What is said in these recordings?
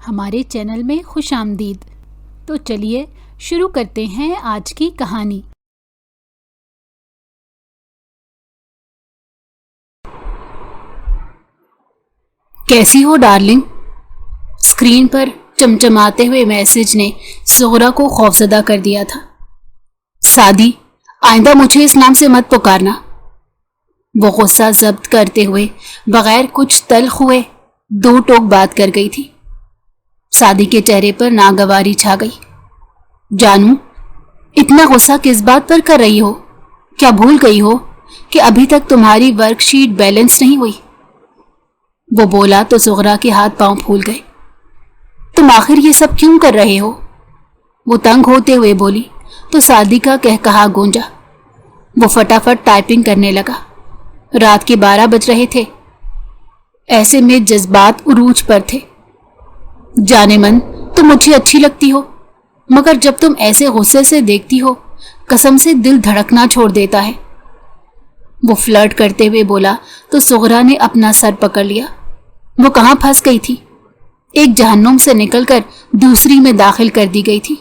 ہمارے چینل میں خوش آمدید۔ تو چلیے شروع کرتے ہیں آج کی کہانی۔ کیسی ہو ڈارلنگ؟ اسکرین پر چمچماتے ہوئے میسج نے زہرا کو خوفزدہ کر دیا تھا۔ سعدی، آئندہ مجھے اس نام سے مت پکارنا۔ وہ غصہ ضبط کرتے ہوئے بغیر کچھ تلخ ہوئے دو ٹوک بات کر گئی تھی۔ سعدی کے چہرے پر ناگواری چھا گئی۔ جانو، اتنا غصہ کس بات پر کر رہی ہو؟ کیا بھول گئی ہو کہ ابھی تک تمہاری ورک شیٹ بیلنس نہیں ہوئی؟ وہ بولا تو زہرا کے ہاتھ پاؤں پھول گئے۔ تم آخر یہ سب کیوں کر رہے ہو؟ وہ تنگ ہوتے ہوئے بولی تو سعدی کا کہا گونجا۔ وہ فٹافٹ ٹائپنگ کرنے لگا۔ رات کے 12 بج رہے تھے۔ ایسے میں جذبات عروج پر تھے۔ جانے من تم مجھے اچھی لگتی ہو، مگر جب تم ایسے غصے سے دیکھتی ہو قسم سے دل دھڑکنا چھوڑ دیتا ہے۔ وہ فلرٹ کرتے ہوئے بولا تو زہرا نے اپنا سر پکڑ لیا۔ وہ کہاں پھنس گئی تھی؟ ایک جہنم سے نکل کر دوسری میں داخل کر دی گئی تھی۔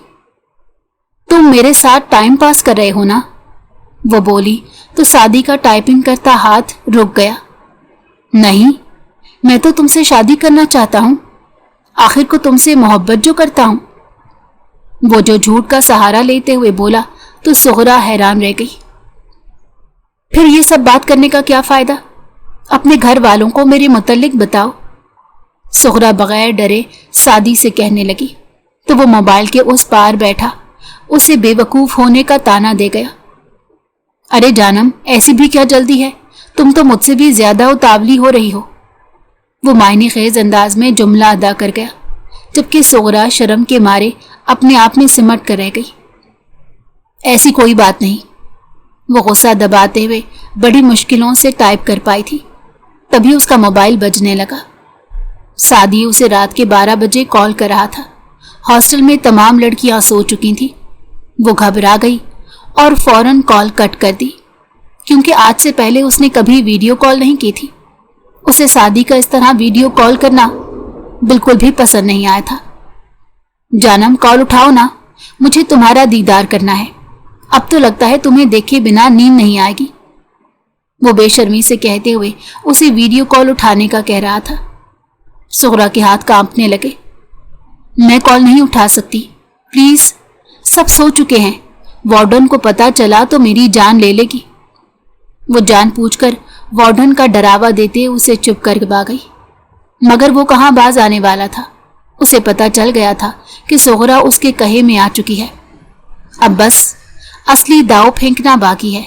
تم میرے ساتھ ٹائم پاس کر رہے ہو نا؟ وہ بولی تو سعدی کا ٹائپنگ کرتا ہاتھ رک گیا۔ نہیں، میں تو تم سے شادی کرنا چاہتا ہوں، آخر کو تم سے محبت جو کرتا ہوں۔ وہ جو جھوٹ کا سہارا لیتے ہوئے بولا تو زہرا حیران رہ گئی۔ پھر یہ سب بات کرنے کا کیا فائدہ؟ اپنے گھر والوں کو میرے متعلق بتاؤ۔ زہرا بغیر ڈرے سعدی سے کہنے لگی تو وہ موبائل کے اس پار بیٹھا اسے بے وقوف ہونے کا طعنہ دے گیا۔ ارے جانم، ایسی بھی کیا جلدی ہے؟ تم تو مجھ سے بھی زیادہ اتاولی ہو رہی ہو۔ وہ معنی خیز انداز میں جملہ ادا کر گیا، جبکہ زہرا شرم کے مارے اپنے آپ میں سمٹ کر رہ گئی۔ ایسی کوئی بات نہیں۔ وہ غصہ دباتے ہوئے بڑی مشکلوں سے ٹائپ کر پائی تھی۔ تبھی اس کا موبائل بجنے لگا۔ سعدی اسے رات کے 12 بجے کال کر رہا تھا۔ ہاسٹل میں تمام لڑکیاں سو چکی تھیں۔ وہ گھبرا گئی اور فوراً کال کٹ کر دی، کیونکہ آج سے پہلے اس نے کبھی ویڈیو کال نہیں کی تھی۔ اسے سعدی کا اس طرح ویڈیو کال کرنا بالکل بھی پسند نہیں آیا تھا۔ جانم، کال اٹھاؤ نا، مجھے تمہارا دیدار کرنا ہے۔ اب تو لگتا ہے تمہیں دیکھے بنا نیند نہیں آئے گی۔ وہ بے شرمی سے کہتے ہوئے اسے ویڈیو کال اٹھانے کا کہہ رہا تھا۔ زہرا کے ہاتھ کانپنے لگے۔ میں کال نہیں اٹھا سکتی، پلیز، سب سو چکے ہیں، وارڈن کو پتہ چلا تو میری جان لے لے گی۔ وہ جان پوچھ کر وارڈن کا ڈراوا دیتے اسے چپ کر گئی، مگر وہ کہاں باز آنے والا تھا۔ اسے پتہ چل گیا تھا کہ زہرا اس کے کہے میں آ چکی ہے۔ اب بس اصلی داؤ پھینکنا باقی ہے۔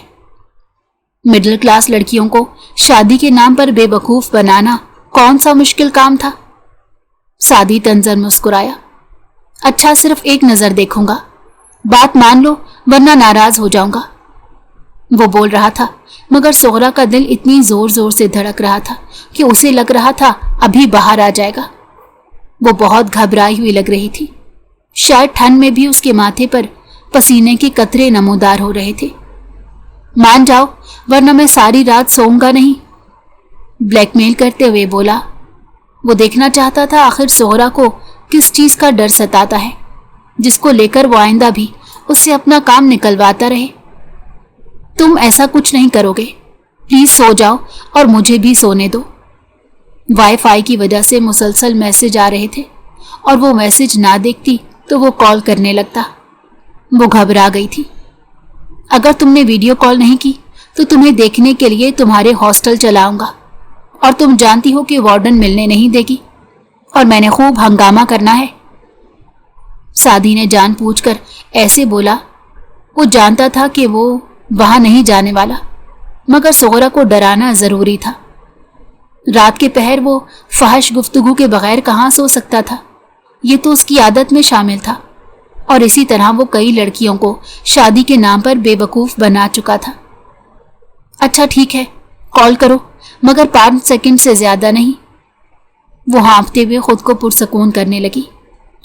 مڈل کلاس لڑکیوں کو شادی کے نام پر بے وقوف بنانا کون سا مشکل کام تھا؟ سعدی طنزاً مسکرایا۔ اچھا، صرف ایک نظر دیکھوں گا، بات مان لو ورنہ ناراض ہو جاؤں گا۔ وہ بول رہا تھا، مگر زہرا کا دل اتنی زور زور سے دھڑک رہا تھا کہ اسے لگ رہا تھا ابھی باہر آ جائے گا۔ وہ بہت گھبرائی ہوئی لگ رہی تھی۔ شاید ٹھنڈ میں بھی اس کے ماتھے پر پسینے کے قطرے نمودار ہو رہے تھے۔ مان جاؤ ورنہ میں ساری رات سوؤں گا نہیں، بلیک میل کرتے ہوئے بولا۔ وہ دیکھنا چاہتا تھا آخر زہرا کو کس چیز کا ڈر ستاتا ہے، جس کو لے کر وہ آئندہ بھی اس سے اپنا کام نکلواتا رہے۔ تم ایسا کچھ نہیں کرو گے، پلیز سو جاؤ اور مجھے بھی سونے دو۔ وائی فائی کی وجہ سے مسلسل میسج آ رہے تھے اور وہ میسج نہ دیکھتی تو وہ کال کرنے لگتا۔ وہ گھبرا گئی تھی۔ اگر تم نے ویڈیو کال نہیں کی تو تمہیں دیکھنے کے لیے تمہارے ہاسٹل چلاؤں گا، اور تم جانتی ہو کہ وارڈن ملنے نہیں دے گی اور میں نے خوب ہنگامہ کرنا ہے۔ سعدی نے جان پوچھ کر ایسے بولا۔ وہ جانتا تھا کہ وہ وہاں نہیں جانے والا، مگر زہرا کو ڈرانا ضروری تھا۔ رات کے پہر وہ فحش گفتگو کے بغیر کہاں سو سکتا تھا؟ یہ تو اس کی عادت میں شامل تھا، اور اسی طرح وہ کئی لڑکیوں کو شادی کے نام پر بے وقوف بنا چکا تھا۔ اچھا ٹھیک ہے، کال کرو، مگر 5 سیکنڈ سے زیادہ نہیں۔ وہ ہانپتے ہوئے خود کو پرسکون کرنے لگی۔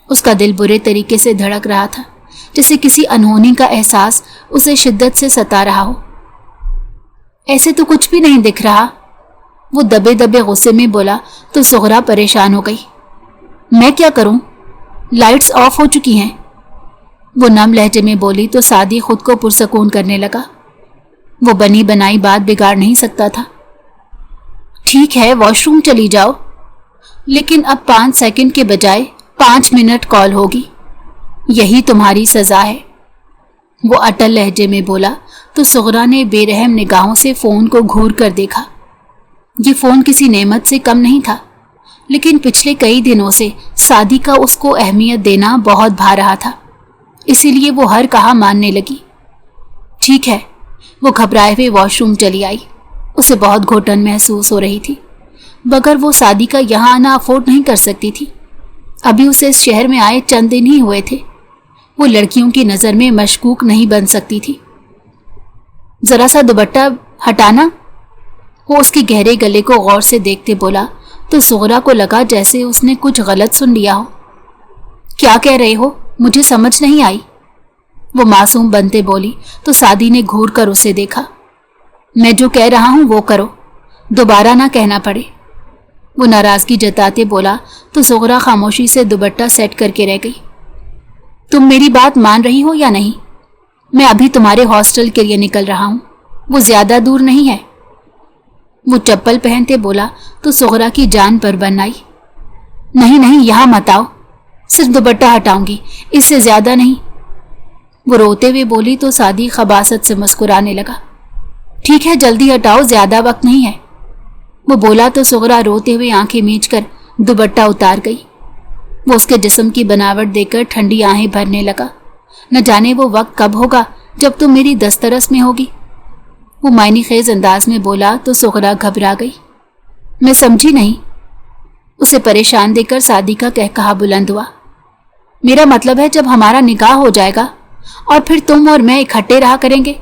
اس کا دل برے طریقے سے دھڑک رہا تھا، جیسے کسی انہونی کا احساس اسے شدت سے ستا رہا ہو۔ ایسے تو کچھ بھی نہیں دکھ رہا، وہ دبے دبے غصے میں بولا تو زہرا پریشان ہو گئی۔ میں کیا کروں؟ لائٹس آف ہو چکی ہیں، وہ نم لہجے میں بولی تو سعدی خود کو پرسکون کرنے لگا۔ وہ بنی بنائی بات بگاڑ نہیں سکتا تھا۔ ٹھیک ہے، واش روم چلی جاؤ، لیکن اب 5 سیکنڈ کے بجائے 5 منٹ کال ہوگی، یہی تمہاری سزا ہے، وہ اٹل لہجے میں بولا تو صغرا نے بے رحم نگاہوں سے فون کو گھور کر دیکھا۔ یہ فون کسی نعمت سے کم نہیں تھا، لیکن پچھلے کئی دنوں سے سعدی کا اس کو اہمیت دینا بہت بھا رہا تھا، اسی لیے وہ ہر کہا ماننے لگی۔ ٹھیک ہے، وہ گھبرائے ہوئے واش روم چلی آئی۔ اسے بہت گھٹن محسوس ہو رہی تھی، مگر وہ سعدی کا یہاں آنا افورڈ نہیں کر سکتی تھی۔ ابھی اسے اس شہر میں آئے چند دن ہی ہوئے تھے، وہ لڑکیوں کی نظر میں مشکوک نہیں بن سکتی تھی۔ ذرا سا دوپٹہ ہٹانا، وہ اس کے گہرے گلے کو غور سے دیکھتے بولا تو صغرا کو لگا جیسے اس نے کچھ غلط سن لیا ہو۔ کیا کہہ رہے ہو؟ مجھے سمجھ نہیں آئی، وہ معصوم بنتے بولی تو سعدی نے گھور کر اسے دیکھا۔ میں جو کہہ رہا ہوں وہ کرو، دوبارہ نہ کہنا پڑے، وہ ناراضگی جتاتے بولا تو صغرا خاموشی سے دوپٹہ سیٹ کر کے رہ گئی۔ تم میری بات مان رہی ہو یا نہیں؟ میں ابھی تمہارے ہاسٹل کے لیے نکل رہا ہوں، وہ زیادہ دور نہیں ہے، وہ چپل پہنتے بولا تو صغرا کی جان پر بن آئی۔ نہیں نہیں، یہاں مت آؤ، صرف دوپٹہ ہٹاؤں گی، اس سے زیادہ نہیں، وہ روتے ہوئے بولی تو سعدی خباثت سے مسکرانے لگا۔ ٹھیک ہے، جلدی ہٹاؤ، زیادہ وقت نہیں ہے، وہ بولا تو صغرا روتے ہوئے آنکھیں میچ کر دوپٹہ اتار گئی۔ وہ اس کے جسم کی بناوٹ دیکھ کر ٹھنڈی آہیں بھرنے لگا۔ نہ جانے وہ وقت کب ہوگا جب تم میری دسترس میں ہوگی، وہ معنی خیز انداز میں بولا تو صغرا گھبرا گئی۔ میں سمجھی نہیں، اسے پریشان دیکھ کر سعدی کا کہکہا بلند ہوا۔ میرا مطلب ہے جب ہمارا نکاح ہو جائے گا اور پھر تم اور میں اکٹھے رہا کریں گے،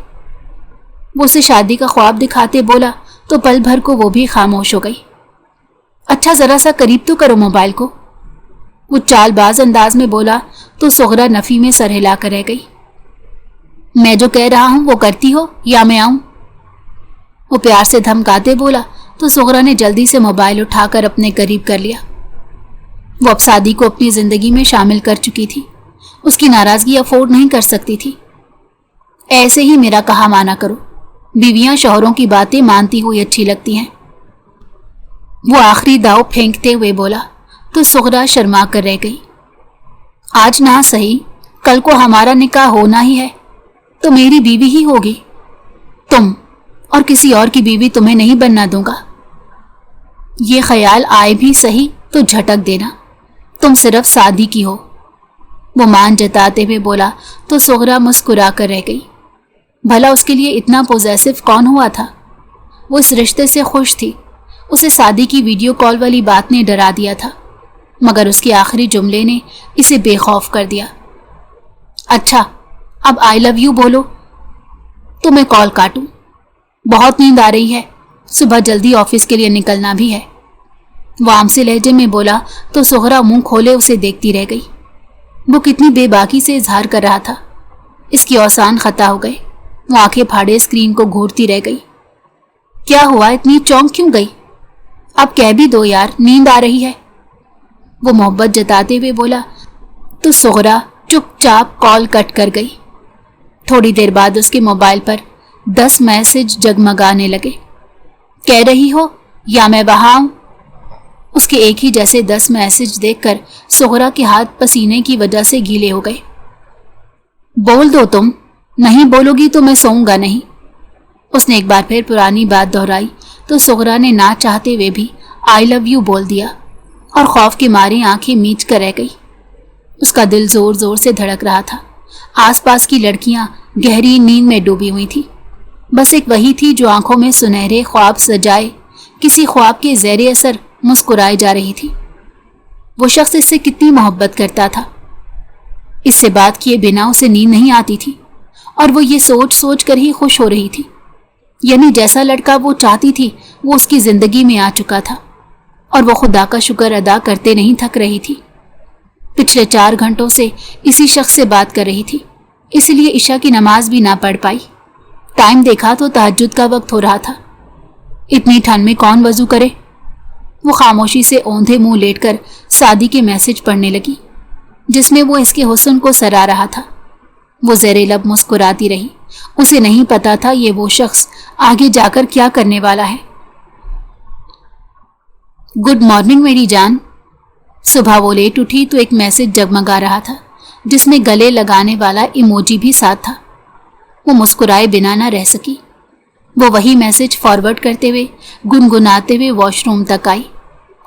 وہ اسے شادی کا خواب دکھاتے بولا تو پل بھر کو وہ بھی خاموش ہو گئی۔ اچھا ذرا سا قریب تو کرو موبائل کو، وہ چال باز انداز میں بولا تو صغرا نفی میں سر ہلا کر رہ گئی۔ میں جو کہہ رہا ہوں وہ کرتی ہو یا میں آؤں، وہ پیار سے دھمکاتے بولا تو صغرا نے جلدی سے موبائل اٹھا کر اپنے قریب کر لیا۔ وہ اب سعدی کو اپنی زندگی میں شامل کر چکی تھی، اس کی ناراضگی افورڈ نہیں کر سکتی تھی۔ ایسے ہی میرا کہا مانا کرو، بیویاں شوہروں کی باتیں مانتی ہوئی اچھی لگتی ہیں، وہ آخری داؤ پھینکتے ہوئے بولا تو صغرا شرما کر رہ گئی۔ آج نہ صحیح، کل کو ہمارا نکاح ہونا ہی ہے تو میری بیوی ہی ہوگی، تم، اور کسی اور کی بیوی تمہیں نہیں بننا دوں گا۔ یہ خیال آئے بھی صحیح تو جھٹک دینا، تم صرف سعدی کی ہو، وہ مان جتاتے ہوئے بولا تو صغرا مسکرا کر رہ گئی۔ بھلا اس کے لیے اتنا پوزیسو کون ہوا تھا؟ وہ اس رشتے سے خوش تھی، اسے سعدی کی ویڈیو کال والی بات نے ڈرا دیا تھا، مگر اس کے آخری جملے نے اسے بے خوف کر دیا۔ اچھا اب آئی لو یو بولو تو میں کال کاٹوں، بہت نیند آ رہی ہے، صبح جلدی آفس کے لیے نکلنا بھی ہے، وہ عام سے لہجے میں بولا تو صغرا منہ کھولے اسے دیکھتی رہ گئی۔ وہ کتنی بے باکی سے اظہار کر رہا تھا، اس کی اوسان خطا ہو گئے، وہ آنکھیں پھاڑے اسکرین کو گھورتی رہ گئی۔ کیا ہوا، اتنی چونک کیوں گئی؟ اب کہہ بھی دو یار، نیند آ رہی ہے، وہ محبت جتاتے ہوئے بولا تو صغرا چپ چاپ کال کٹ کر گئی۔ تھوڑی دیر بعد اس کے موبائل پر 10 میسج جگمگانے لگے۔ کہہ رہی ہو یا میں وہاں آؤں؟ اس کے ایک ہی جیسے 10 میسج دیکھ کر صغرا کے ہاتھ پسینے کی وجہ سے گیلے ہو گئے۔ بول دو تم، نہیں بولو گی تو میں سوؤں گا نہیں، اس نے ایک بار پھر پرانی بات دہرائی تو صغرا نے نہ چاہتے ہوئے بھی آئی لو یو بول دیا اور خوف کے مارے آنکھیں میچ کر رہ گئی۔ اس کا دل زور زور سے دھڑک رہا تھا، آس پاس کی لڑکیاں گہری نیند میں ڈوبی ہوئی تھی، بس ایک وہی تھی جو آنکھوں میں سنہرے خواب سجائے کسی خواب کے زیر اثر مسکرائے جا رہی تھی۔ وہ شخص اس سے کتنی محبت کرتا تھا، اس سے بات کیے بنا اسے نیند نہیں آتی تھی، اور وہ یہ سوچ سوچ کر ہی خوش ہو رہی تھی، یعنی جیسا لڑکا وہ چاہتی تھی وہ اس کی زندگی میں آ چکا تھا، اور وہ خدا کا شکر ادا کرتے نہیں تھک رہی تھی۔ پچھلے 4 گھنٹوں سے اسی شخص سے بات کر رہی تھی، اس لیے عشاء کی نماز بھی نہ پڑھ پائی۔ ٹائم دیکھا تو تہجد کا وقت ہو رہا تھا، اتنی ٹھنڈ میں کون وضو کرے؟ وہ خاموشی سے اوندھے منہ لیٹ کر सादी के मैसेज पढ़ने लगी जिसमें वो इसके हुस्न को सराह रहा था। वो ज़ेरे लब मुस्कुराती रही। उसे नहीं पता था ये वो शख्स आगे जाकर क्या करने वाला है। गुड मॉर्निंग मेरी जान। सुबह वो लेट उठी तो एक मैसेज जगमगा रहा था जिसमें गले लगाने वाला इमोजी भी साथ था। वो मुस्कुराए बिना ना रह सकी। वो वही मैसेज फॉरवर्ड करते हुए गुनगुनाते हुए वॉशरूम तक आई,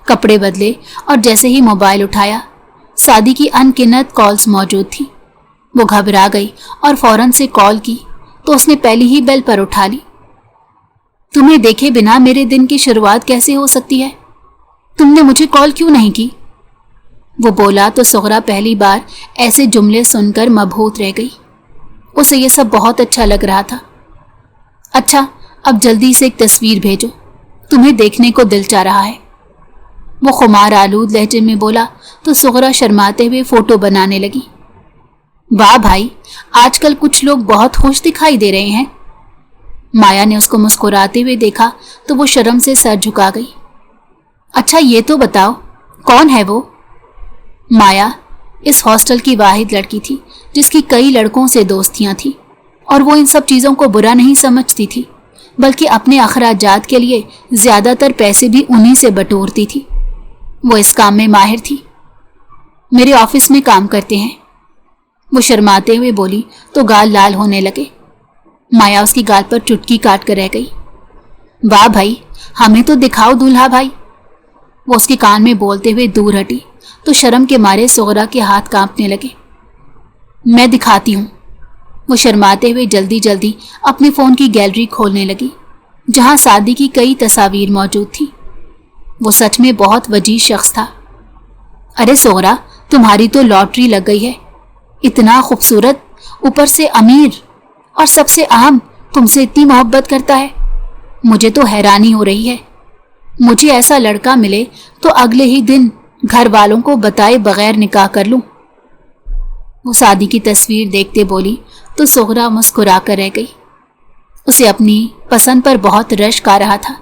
कपड़े बदले और जैसे ही मोबाइल उठाया सादी की अनगिनत कॉल्स मौजूद थी। वो घबरा गई और फौरन से कॉल की तो उसने पहली ही बेल पर उठा ली। तुम्हें देखे बिना मेरे दिन की शुरुआत कैसे हो सकती है? तुमने मुझे कॉल क्यों नहीं की? वो बोला तो सुगरा पहली बार ऐसे जुमले सुनकर मबहूत रह गई। उसे ये सब बहुत अच्छा लग रहा था। अच्छा, अब जल्दी से एक तस्वीर भेजो, तुम्हें देखने को दिल चाह रहा है। वो खुमार आलूद लहजे में बोला तो सुगरा शर्माते हुए फोटो बनाने लगी। वाह भाई, आजकल कुछ लोग बहुत खुश दिखाई दे रहे हैं। माया ने उसको मुस्कुराते हुए देखा तो वो शर्म से सर झुका गई। अच्छा ये तो बताओ, कौन है वो? माया इस हॉस्टल की वाहिद लड़की थी जिसकी कई लड़कों से दोस्तियां थीं और वो इन सब चीज़ों को बुरा नहीं समझती थी, बल्कि अपने अखराजात के लिए ज़्यादातर पैसे भी उन्हीं से बटोरती थी। वो इस काम में माहिर थी। मेरे ऑफिस में काम करते हैं, वो शर्माते हुए बोली तो गाल लाल होने लगे। माया उसकी गाल पर चुटकी काट कर रह गई। वाह भाई, हमें तो दिखाओ दूल्हा भाई। वो उसके कान में बोलते हुए दूर हटी तो शर्म के मारे सुगरा के हाथ कांपने लगे। मैं दिखाती हूँ। वो शर्माते हुए जल्दी जल्दी अपने फ़ोन की गैलरी खोलने लगी जहाँ सादी की कई तस्वीर मौजूद थी। वो सच में बहुत वजीह शख्स था। अरे सुगरा, तुम्हारी तो लॉटरी लग गई है। इतना खूबसूरत, ऊपर से अमीर, और सबसे अहम तुमसे इतनी मोहब्बत करता है। मुझे तो हैरानी हो रही है। मुझे ऐसा लड़का मिले तो अगले ही दिन घर वालों को बताए बगैर निकाह कर लूं। वो सादी की तस्वीर देखते बोली तो सुगरा मुस्कुरा कर रह गई। उसे अपनी पसंद पर बहुत रश्क आ रहा था।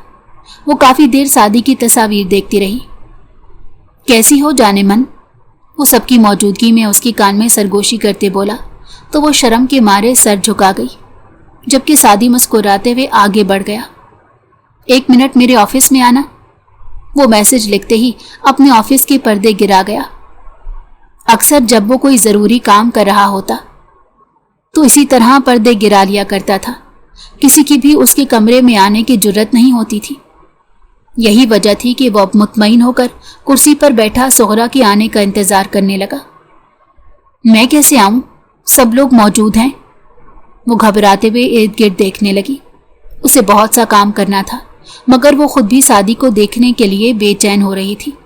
वो काफ़ी देर सादी की तस्वीर देखती रही। कैसी हो जाने मन? वो सबकी मौजूदगी में उसके कान में सरगोशी करते बोला तो वो शर्म के मारे सर झुका गई, जबकि सादी मुस्कुराते हुए आगे बढ़ गया। 1 मिनट मेरे ऑफिस में आना। वो मैसेज लिखते ही अपने ऑफिस के पर्दे गिरा गया। अक्सर जब वो कोई ज़रूरी काम कर रहा होता तो इसी तरह पर्दे गिरा लिया करता था। किसी की भी उसके कमरे में आने की जुर्रत नहीं होती थी। यही वजह थी कि वो अब मुतमईन होकर कुर्सी पर बैठा सुगरा के आने का इंतज़ार करने लगा। मैं कैसे आऊं? सब लोग मौजूद हैं। वो घबराते हुए इर्द गिर्द देखने लगी। उसे बहुत सा काम करना था, मगर वो खुद भी सादी को देखने के लिए बेचैन हो रही थी,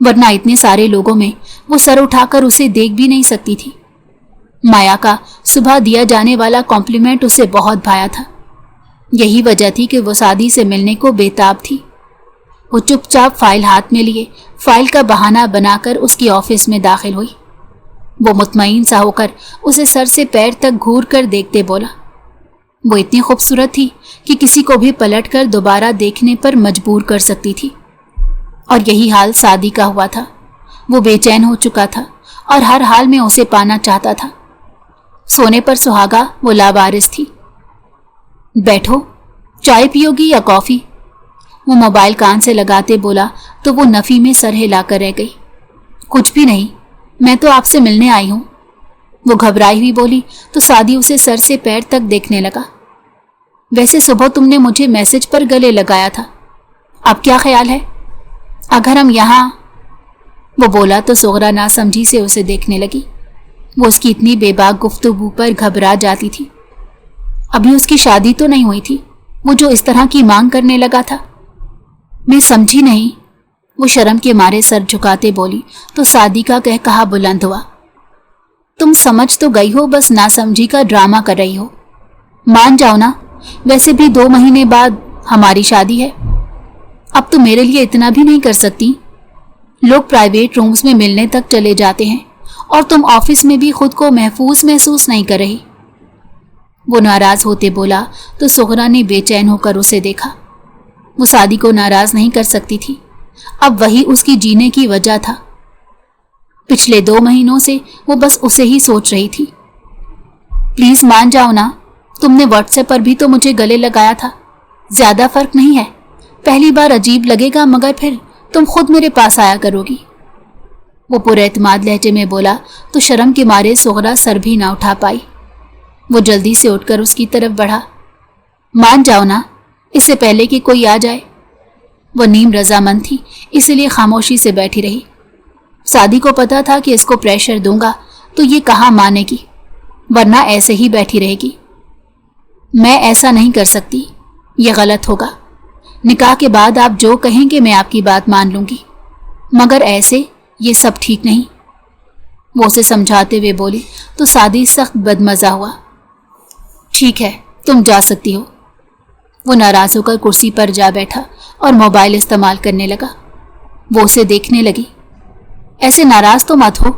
वरना इतने सारे लोगों में वो सर उठाकर उसे देख भी नहीं सकती थी। माया का सुबह दिया जाने वाला कॉम्प्लीमेंट उसे बहुत भाया था। यही वजह थी कि वो सादी से मिलने को बेताब थी। वो चुपचाप फाइल हाथ में लिए फाइल का बहाना बनाकर उसकी ऑफिस में दाखिल हुई। वो मुतमईन सा होकर उसे सर से पैर तक घूर कर देखते बोला। वो इतनी खूबसूरत थी कि किसी को भी पलटकर दोबारा देखने पर मजबूर कर सकती थी, और यही हाल सादी का हुआ था। वो बेचैन हो चुका था और हर हाल में उसे पाना चाहता था। सोने पर सुहागा वो लावारिस थी। बैठो, चाय पियोगी या कॉफ़ी? वो मोबाइल कान से लगाते बोला तो वो नफ़ी में सर हिलाकर रह गई। कुछ भी नहीं, मैं तो आपसे मिलने आई हूँ। वो घबराई हुई बोली तो सादी उसे सर से पैर तक देखने लगा। वैसे सुबह तुमने मुझे मैसेज पर गले लगाया था, अब क्या ख्याल है अगर हम यहाँ? वो बोला तो सुगरा नासमझी से उसे देखने लगी। वो उसकी इतनी बेबाक गुफ्तगू पर घबरा जाती थी। अभी उसकी शादी तो नहीं हुई थी, वो जो इस तरह की मांग करने लगा था। मैं समझी नहीं। वो शर्म के मारे सर झुकाते बोली तो सादी का कह कहा बुलंद हुआ। तुम समझ तो गई हो, बस नासमझी का ड्रामा कर रही हो। मान जाओ ना, वैसे भी 2 महीने बाद हमारी शादी है। अब तो मेरे लिए इतना भी नहीं कर सकती। लोग प्राइवेट रूम्स में मिलने तक चले जाते हैं और तुम ऑफिस में भी खुद को महफूज महसूस नहीं कर रही। वो नाराज होते बोला तो सुगरा ने बेचैन होकर उसे देखा। वो सादी को नाराज नहीं कर सकती थी। अब वही उसकी जीने की वजह था। पिछले 2 महीनों से वो बस उसे ही सोच रही थी। प्लीज मान जाओ ना, तुमने व्हाट्सएप पर भी तो मुझे गले लगाया था, ज्यादा फर्क नहीं है। पहली बार अजीब लगेगा मगर फिर तुम खुद मेरे पास आया करोगी। वो पूरे एतमाद लहजे में बोला तो शर्म के मारे सोहरा सर भी ना उठा पाई। वो जल्दी से उठकर उसकी तरफ बढ़ा। मान जाओ ना, इससे पहले कि कोई आ जाए। वो नीम रजामंद थी, इसीलिए खामोशी से बैठी रही। सादी को पता था कि इसको प्रेशर दूंगा तो ये कहाँ मानेगी, वरना ऐसे ही बैठी रहेगी। मैं ऐसा नहीं कर सकती, ये गलत होगा। निकाह के बाद आप जो कहेंगे मैं आपकी बात मान लूंगी, मगर ऐसे ये सब ठीक नहीं। वो उसे समझाते हुए बोली तो सादी सख्त बदमजा हुआ। ठीक है, तुम जा सकती हो। वो नाराज होकर कुर्सी पर जा बैठा और मोबाइल इस्तेमाल करने लगा। वो उसे देखने लगी। ऐसे नाराज तो मत हो,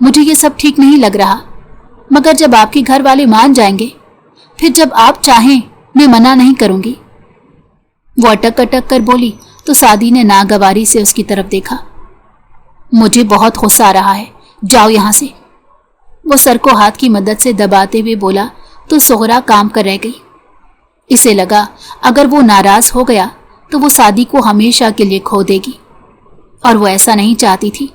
मुझे ये सब ठीक नहीं लग रहा, मगर जब आपके घर वाले मान जाएंगे, फिर जब आप चाहें मैं मना नहीं करूंगी। वो अटक अटक कर बोली तो सादी ने नागवारी से उसकी तरफ देखा। मुझे बहुत गुस्सा आ रहा है, जाओ यहां से। वो सर को हाथ की मदद से दबाते हुए बोला तो सोहरा काम कर रह गई। इसे लगा अगर वो नाराज हो गया तो वो सादी को हमेशा के लिए खो देगी, और वो ऐसा नहीं चाहती थी।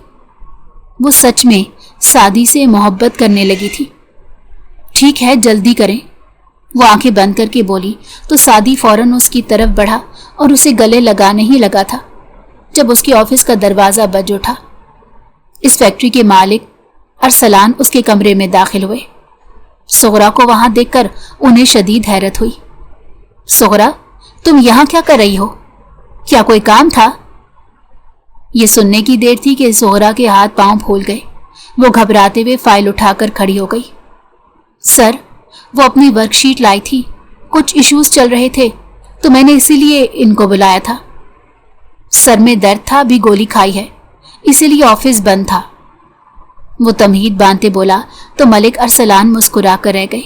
वो सच में सादी से मोहब्बत करने लगी थी। ठीक है, जल्दी करें। वो आंखें बंद करके बोली तो सादी फौरन उसकी तरफ बढ़ा और उसे गले लगाने ही लगा था जब उसके ऑफिस का दरवाजा बज उठा। इस फैक्ट्री के मालिक अरसलान उसके कमरे में दाखिल हुए। सोहरा को वहां देखकर उन्हें शदीद हैरत हुई। सोहरा, तुम यहां क्या कर रही हो? क्या कोई काम था? ये सुनने की देर थी कि सोहरा के हाथ पांव फूल गए। वो घबराते हुए फाइल उठाकर खड़ी हो गई। सर, वो अपनी वर्कशीट लाई थी, कुछ इश्यूज चल रहे थे तो मैंने इसीलिए इनको बुलाया था। सर में दर्द था, अभी गोली खाई है, इसीलिए ऑफिस बंद था। वो तमहीद बांधते बोला तो मलिक अरसलान मुस्कुरा कर रह गए।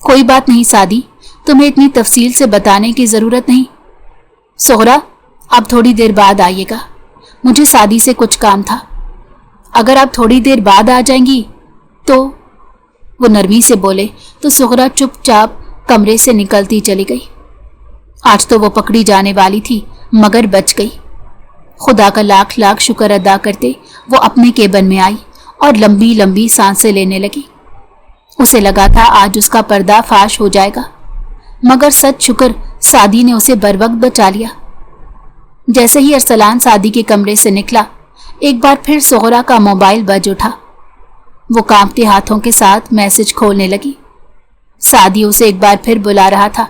कोई बात नहीं सादी, तुम्हें इतनी तफसील से बताने की जरूरत नहीं। सोहरा, आप थोड़ी देर बाद आइएगा, मुझे सादी से कुछ काम था। अगर आप थोड़ी देर बाद आ जाएंगी तो। वो नरमी से बोले तो सोहरा चुपचाप कमरे से निकलती चली गई। आज तो वो पकड़ी जाने वाली थी मगर बच गई। खुदा का लाख लाख शुक्र अदा करते वो अपने केबिन में आई और लंबी लंबी सांसें लेने लगी। उसे लगा था आज उसका पर्दा फाश हो जाएगा, मगर सच शुक्र सादी ने उसे बरवक्त बचा लिया। जैसे ही अरसलान सादी के कमरे से निकला, एक बार फिर सोहरा का मोबाइल बज उठा। वो कांपते हाथों के साथ मैसेज खोलने लगी। सादी उसे एक बार फिर बुला रहा था,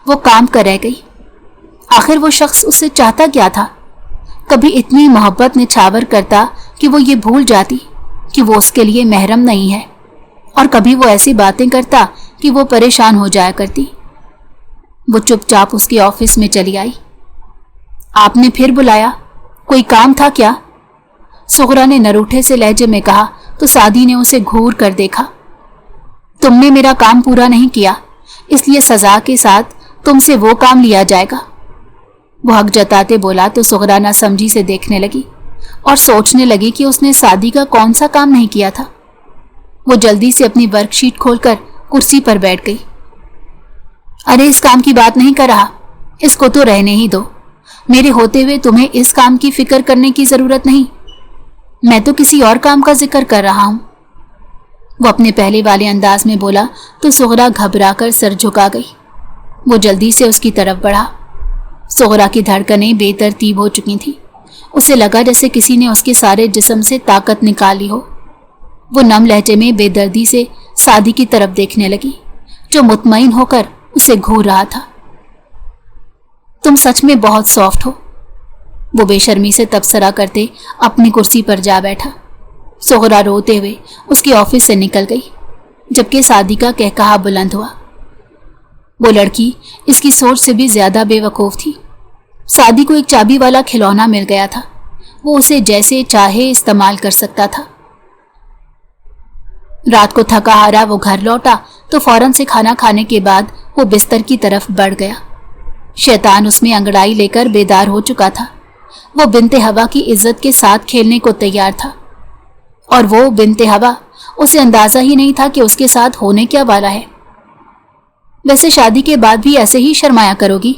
वो काम कर रह गई। आखिर वो शख्स उससे चाहता क्या था? कभी इतनी मोहब्बत निछावर करता कि वो ये भूल जाती कि वो उसके लिए महरम नहीं है, और कभी वो ऐसी बातें करता कि वो परेशान हो जाया करती। वो चुपचाप उसके ऑफिस में चली आई। आपने फिर बुलाया, कोई काम था क्या? सोहरा ने नरूठे से लहजे में कहा तो सादी ने उसे घूर कर देखा। तुमने मेरा काम पूरा नहीं किया, इसलिए सजा के साथ तुमसे वो काम लिया जाएगा। वो हक जताते बोला तो सोहरा ना समझी से देखने लगी और सोचने लगी कि उसने सादी का कौन सा काम नहीं किया था। वो जल्दी से अपनी वर्कशीट खोलकर कुर्सी पर बैठ गई। अरे, इस काम की बात नहीं कर रहा, इसको तो रहने ही दो। मेरे होते हुए तुम्हें इस काम की फिक्र करने की जरूरत नहीं, मैं तो किसी और काम का जिक्र कर रहा हूं। वो अपने पहले वाले अंदाज में बोला तो सोहरा घबराकर सर झुका गई। वो जल्दी से उसकी तरफ बढ़ा। सोहरा की धड़कनें बेतरतीब हो चुकी थी। उसे लगा जैसे किसी ने उसके सारे जिस्म से ताकत निकाली हो। वो नम लहजे में बेदर्दी से सादी की तरफ देखने लगी, जो मुतमईन होकर उसे घूर रहा था। तुम सच में बहुत सॉफ्ट हो। वो बेशर्मी से तबसरा करते अपनी कुर्सी पर जा बैठा। सोहरा रोते हुए उसके ऑफिस से निकल गई, जबकि सादी का कहकहा बुलंद हुआ। वो लड़की इसकी सोच से भी ज्यादा बेवकूफ थी। सादी को एक चाबी वाला खिलौना मिल गया था, वो उसे जैसे चाहे इस्तेमाल कर सकता था। रात को थका हारा वो घर लौटा तो फौरन से खाना खाने के बाद वो बिस्तर की तरफ बढ़ गया। शैतान उसमें अंगड़ाई लेकर बेदार हो चुका था। वो बिनते हवा की इज्जत के साथ खेलने को तैयार था। اور وہ بنتے ہوا، اسے اندازہ ہی نہیں تھا کہ اس کے ساتھ ہونے کیا والا ہے۔ ویسے شادی کے بعد بھی ایسے ہی شرمایا کرو گی؟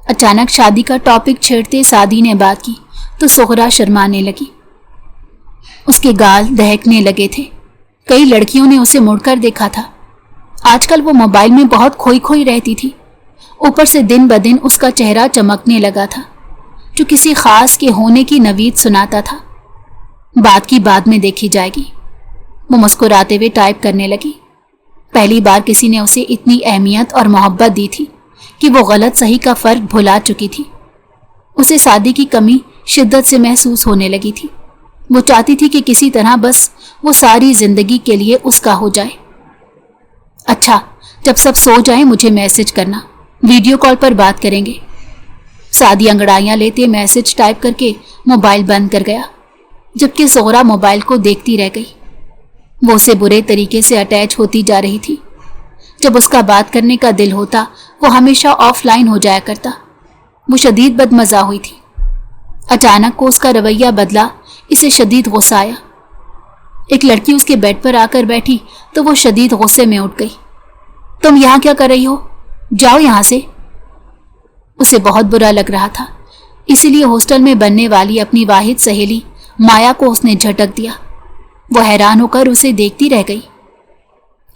اچانک شادی کا ٹاپک چھیڑتے سعدی نے بات کی تو سغرا شرمانے لگی۔ اس کے گال دہکنے لگے تھے۔ کئی لڑکیوں نے اسے مڑ کر دیکھا تھا۔ آج کل وہ موبائل میں بہت کھوئی کھوئی رہتی تھی، اوپر سے دن بدن اس کا چہرہ چمکنے لگا تھا جو کسی خاص کے ہونے کی نوید سناتا تھا۔ بات کی بعد میں دیکھی جائے گی۔ وہ مسکراتے ہوئے ٹائپ کرنے لگی۔ پہلی بار کسی نے اسے اتنی اہمیت اور محبت دی تھی کہ وہ غلط صحیح کا فرق بھلا چکی تھی۔ اسے سعدی کی کمی شدت سے محسوس ہونے لگی تھی۔ وہ چاہتی تھی کہ کسی طرح بس وہ ساری زندگی کے لیے اس کا ہو جائے۔ اچھا، جب سب سو جائیں مجھے میسج کرنا، ویڈیو کال پر بات کریں گے۔ سعدی انگڑائیاں لیتے میسج ٹائپ کر کے موبائل بند کر گیا، جبکہ سغرا موبائل کو دیکھتی رہ گئی۔ وہ اسے برے طریقے سے اٹیچ ہوتی جا رہی تھی۔ جب اس کا بات کرنے کا دل ہوتا وہ ہمیشہ آف لائن ہو جایا کرتا۔ وہ شدید بدمزہ ہوئی تھی۔ اچانک کو اس کا رویہ بدلا، اسے شدید غصہ آیا۔ ایک لڑکی اس کے بیڈ پر آ کر بیٹھی تو وہ شدید غصے میں اٹھ گئی۔ تم یہاں کیا کر رہی ہو؟ جاؤ یہاں سے۔ اسے بہت برا لگ رہا تھا، اسی لیے ہاسٹل میں بننے والی اپنی واحد سہیلی مایا کو اس نے جھٹک دیا۔ وہ حیران ہو کر اسے دیکھتی رہ گئی۔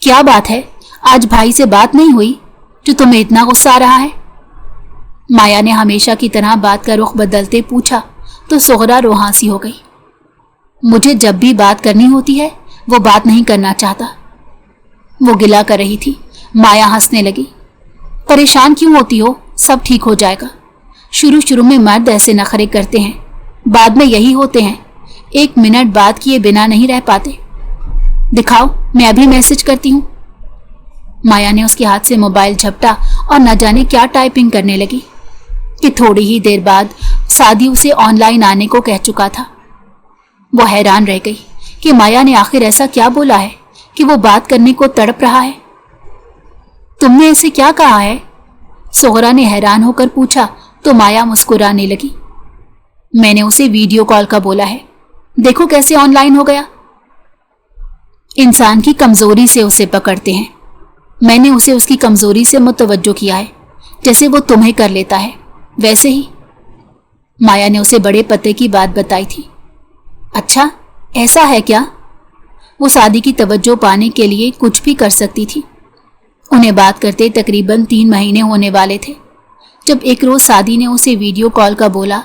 کیا بات ہے، آج بھائی سے بات نہیں ہوئی جو تمہیں اتنا غصہ آ رہا ہے؟ مایا نے ہمیشہ کی طرح بات کا رخ بدلتے پوچھا تو سغرا روحانسی ہو گئی۔ مجھے جب بھی بات کرنی ہوتی ہے وہ بات نہیں کرنا چاہتا، وہ گلا کر رہی تھی۔ مایا ہنسنے لگی۔ پریشان کیوں ہوتی ہو؟ سب ٹھیک ہو جائے گا۔ شروع میں مرد ایسے نخرے کرتے ہیں، بعد میں یہی ہوتے ہیں، ایک منٹ بات کیے بنا نہیں رہ پاتے۔ دکھاؤ، میں ابھی میسج کرتی ہوں۔ مایا نے اس کے ہاتھ سے موبائل جھپٹا اور نہ جانے کیا ٹائپنگ کرنے لگی کہ تھوڑی ہی دیر بعد سعدی اسے آن لائن آنے کو کہہ چکا تھا۔ وہ حیران رہ گئی کہ مایا نے آخر ایسا کیا بولا ہے کہ وہ بات کرنے کو تڑپ رہا ہے۔ تم نے اسے کیا کہا ہے؟ سغرا نے حیران ہو کر پوچھا تو مایا مسکرانے لگی۔ میں نے اسے ویڈیو کال کا بولا ہے، دیکھو کیسے آن لائن ہو گیا۔ انسان کی کمزوری سے اسے پکڑتے ہیں، میں نے اسے اس کی کمزوری سے متوجہ کیا ہے، جیسے وہ تمہیں کر لیتا ہے ویسے ہی۔ مایا نے اسے بڑے پتے کی بات بتائی تھی۔ اچھا، ایسا ہے کیا؟ وہ سعدی کی توجہ پانے کے لیے کچھ بھی کر سکتی تھی۔ انہیں بات کرتے تقریباً 3 مہینے ہونے والے تھے جب ایک روز سعدی نے اسے ویڈیو کال کا بولا